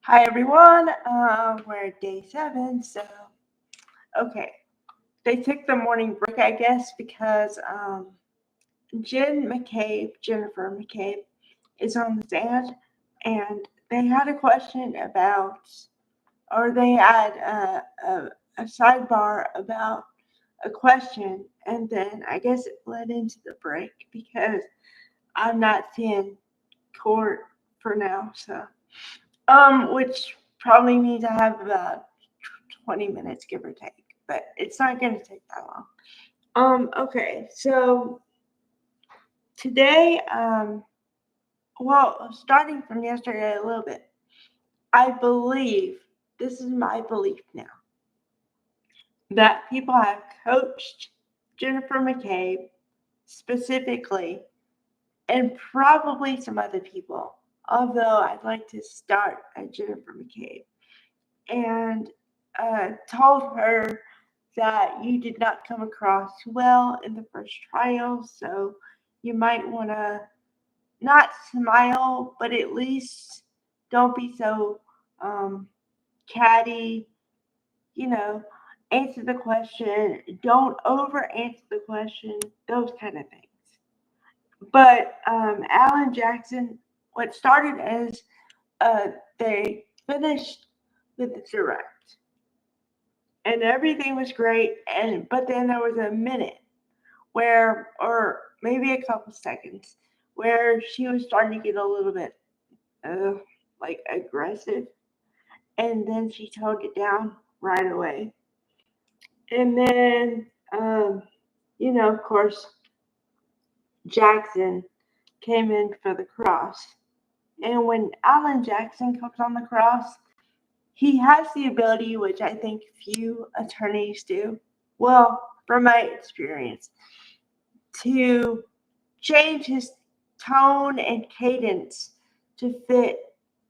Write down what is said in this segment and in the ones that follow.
Hi everyone. We're at day 7, so okay. They took the morning break, I guess, because Jennifer McCabe, is on the stand, and they had a question about, or they had a sidebar about a question, and then I guess it led into the break because I'm not seeing court for now, so which probably means I have about 20 minutes, give or take, but it's not going to take that long. Okay, so today, starting from yesterday a little bit, I believe, this is my belief now, that people have coached Jennifer McCabe specifically, and probably some other people, although I'd like to start at Jennifer McCabe, and told her that you did not come across well in the first trial, so you might want to not smile, but at least don't be so catty, you know, answer the question, don't over answer the question, those kind of things. But Alan Jackson, what started as they finished with the direct, and everything was great, but then there was a minute where, or maybe a couple seconds, where she was starting to get a little bit like aggressive, and then she toned it down right away. And then of course, Jackson came in for the cross, and when Alan Jackson comes on the cross, he has the ability, which I think few attorneys do, well, from my experience, to change his tone and cadence to fit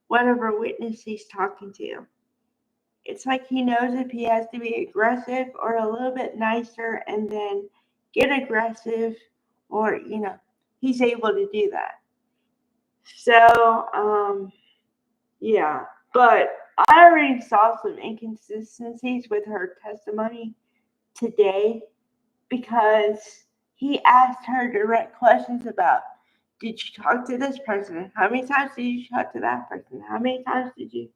whatever witness he's talking to. It's like he knows if he has to be aggressive or a little bit nicer and then get aggressive, or, he's able to do that. So, yeah. But I already saw some inconsistencies with her testimony today, because he asked her direct questions about, did you talk to this person? How many times did you talk to that person? How many times did you,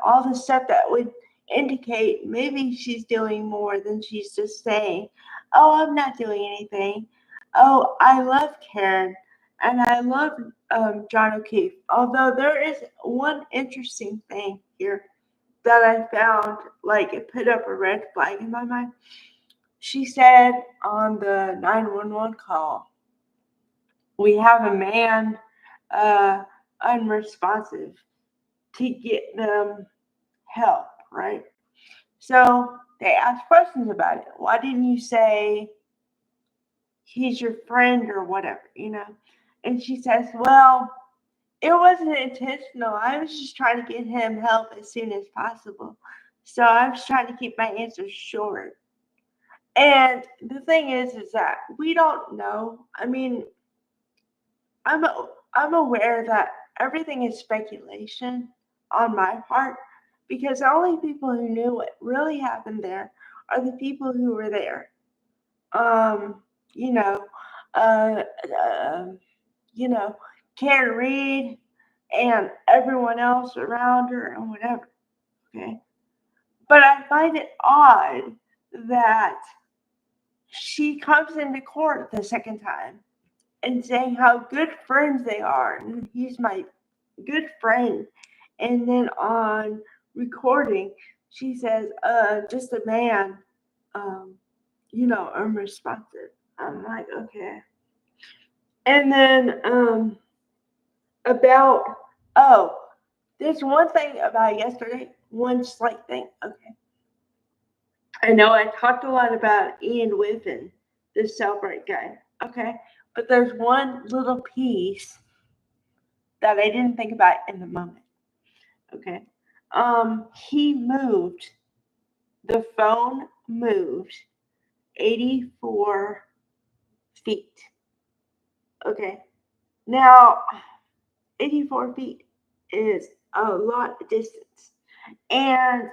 all the stuff that would indicate maybe she's doing more than she's just saying, oh, I'm not doing anything. Oh, I love Karen and I love John O'Keefe. Although there is one interesting thing here that I found, like it put up a red flag in my mind. She said on the 911 call, we have a man unresponsive to get them help, right? So they asked questions about it. Why didn't you say he's your friend or whatever, And she says, well, it wasn't intentional. I was just trying to get him help as soon as possible. So I was trying to keep my answers short. And the thing is that we don't know. I mean, I'm aware that everything is speculation on my part, because the only people who knew what really happened there are the people who were there. Um, you know, uh, uh, you know, Karen Reed and everyone else around her and whatever. Okay, but I find it odd that she comes into court the second time and saying how good friends they are, and he's my good friend. And then on recording, she says, just a man, unresponsive. I'm like, okay. And then about, oh, there's one thing about yesterday, one slight thing. Okay. I know I talked a lot about Ian Whiffen, the Celebrate guy. Okay. But there's one little piece that I didn't think about in the moment. Okay. He moved, the phone moved 84 feet. Okay. Now, 84 feet is a lot of distance. And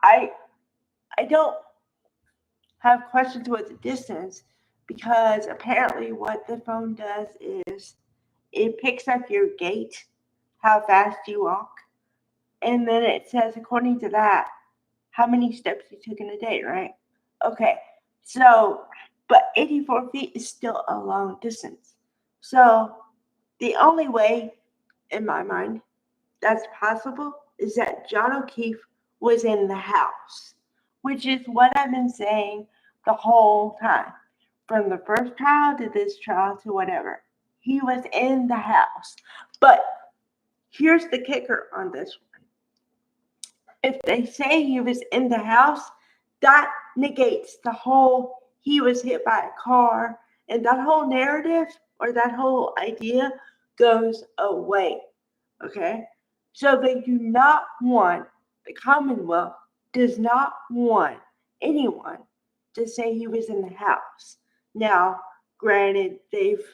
I I don't have questions with the distance because apparently what the phone does is it picks up your gait, how fast you walk, and then it says according to that how many steps you took in a day, right? Okay, so but 84 feet is still a long distance. So the only way, in my mind, that's possible is that John O'Keefe was in the house, which is what I've been saying the whole time. From the first trial to this trial to whatever. He was in the house. But here's the kicker on this one. If they say he was in the house, that negates the whole he was hit by a car, and that whole narrative or that whole idea goes away. Okay? So they do not want, the Commonwealth does not want anyone to say he was in the house. Now, granted, they've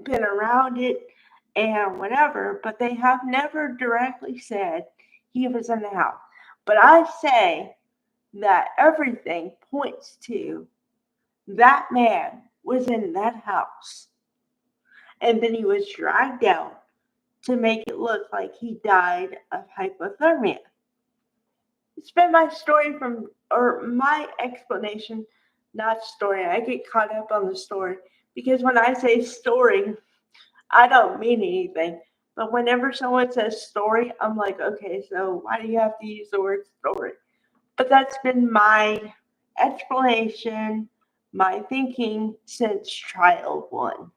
been around it and whatever, but they have never directly said he was in the house. But I say that everything points to that man was in that house and then he was dragged out to make it look like he died of hypothermia. It's been my story or my explanation, not story. I get caught up on the story because when I say story, I don't mean anything. But whenever someone says story, I'm like, okay, so why do you have to use the word story? But that's been my explanation, my thinking since trial one.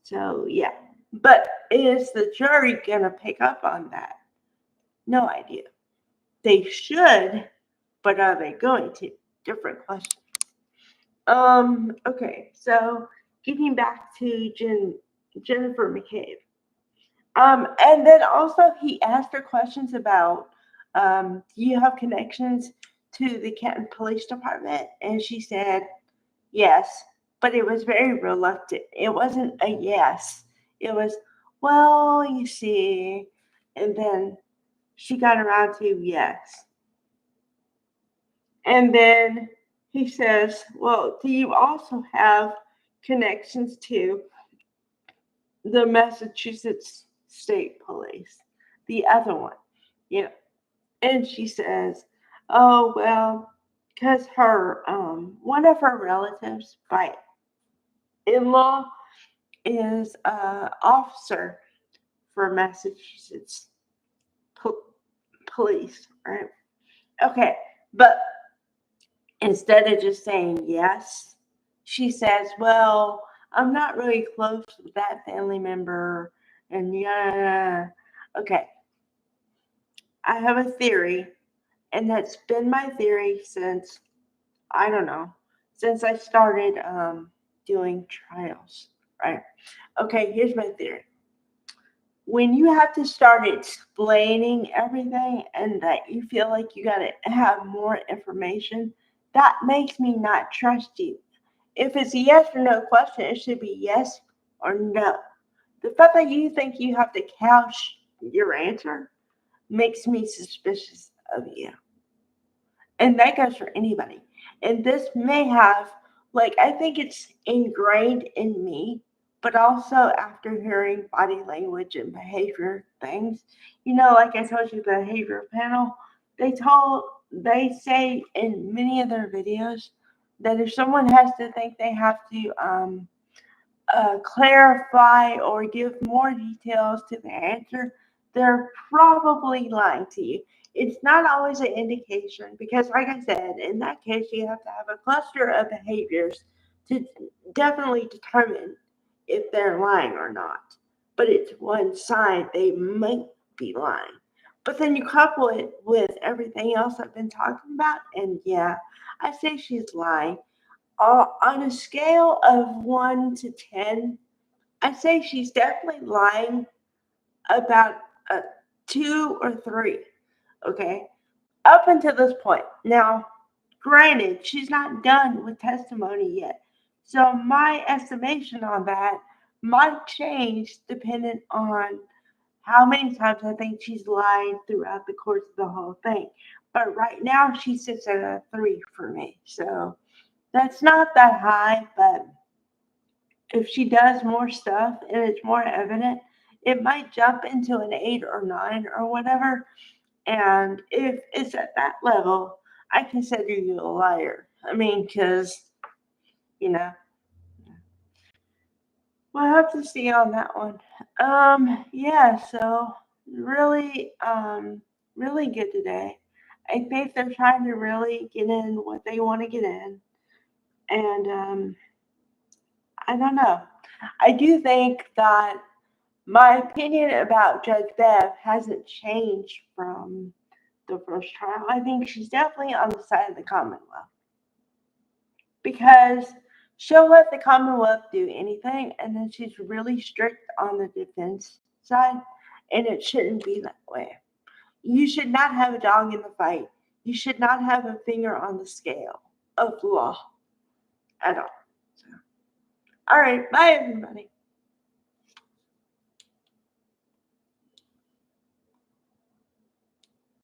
So, yeah. But is the jury going to pick up on that? No idea. They should, but are they going to? Different question. Okay, so getting back to Jennifer McCabe. And then also he asked her questions about, do you have connections to the Canton Police Department? And she said, yes, but it was very reluctant. It wasn't a yes. It was, well, you see, and then she got around to yes. And then he says, well, do you also have connections to the Massachusetts State Police? The other one, you know. And she says, oh, well, because her, one of her relatives by in-law is an officer for Massachusetts police, right? Okay, but instead of just saying yes, she says, well, I'm not really close with that family member, and yeah. Okay, I have a theory, and that's been my theory since, I don't know, since I started doing trials, right? Okay, here's my theory. When you have to start explaining everything and that you feel like you got to have more information, that makes me not trust you. If it's a yes or no question, it should be yes or no. The fact that you think you have to couch your answer makes me suspicious of you. And that goes for anybody. And this may have, like, I think it's ingrained in me, but also after hearing body language and behavior things, like I told you, the behavior panel, they say in many of their videos that if someone has to think they have to clarify or give more details to the answer, they're probably lying to you. It's not always an indication because, like I said, in that case, you have to have a cluster of behaviors to definitely determine if they're lying or not. But it's one sign they might be lying. But then you couple it with everything else I've been talking about, and yeah, I say she's lying. On a scale of 1 to 10, I say she's definitely lying about a 2 or 3. Okay, up until this point. Now, granted, she's not done with testimony yet. So my estimation on that might change depending on how many times I think she's lied throughout the course of the whole thing. But right now, she sits at a 3 for me. So that's not that high, but if she does more stuff and it's more evident, it might jump into an 8 or 9 or whatever. And if it's at that level, I consider you a liar. I mean, because, you know, we'll have to see on that one. Yeah, so really, really good today. I think they're trying to really get in what they want to get in. And I don't know. I do think that my opinion about Judge Bev hasn't changed from the first trial. I think she's definitely on the side of the Commonwealth because she'll let the Commonwealth do anything, and then she's really strict on the defense side, and it shouldn't be that way. You should not have a dog in the fight. You should not have a finger on the scale of law at all. So, all right, bye everybody.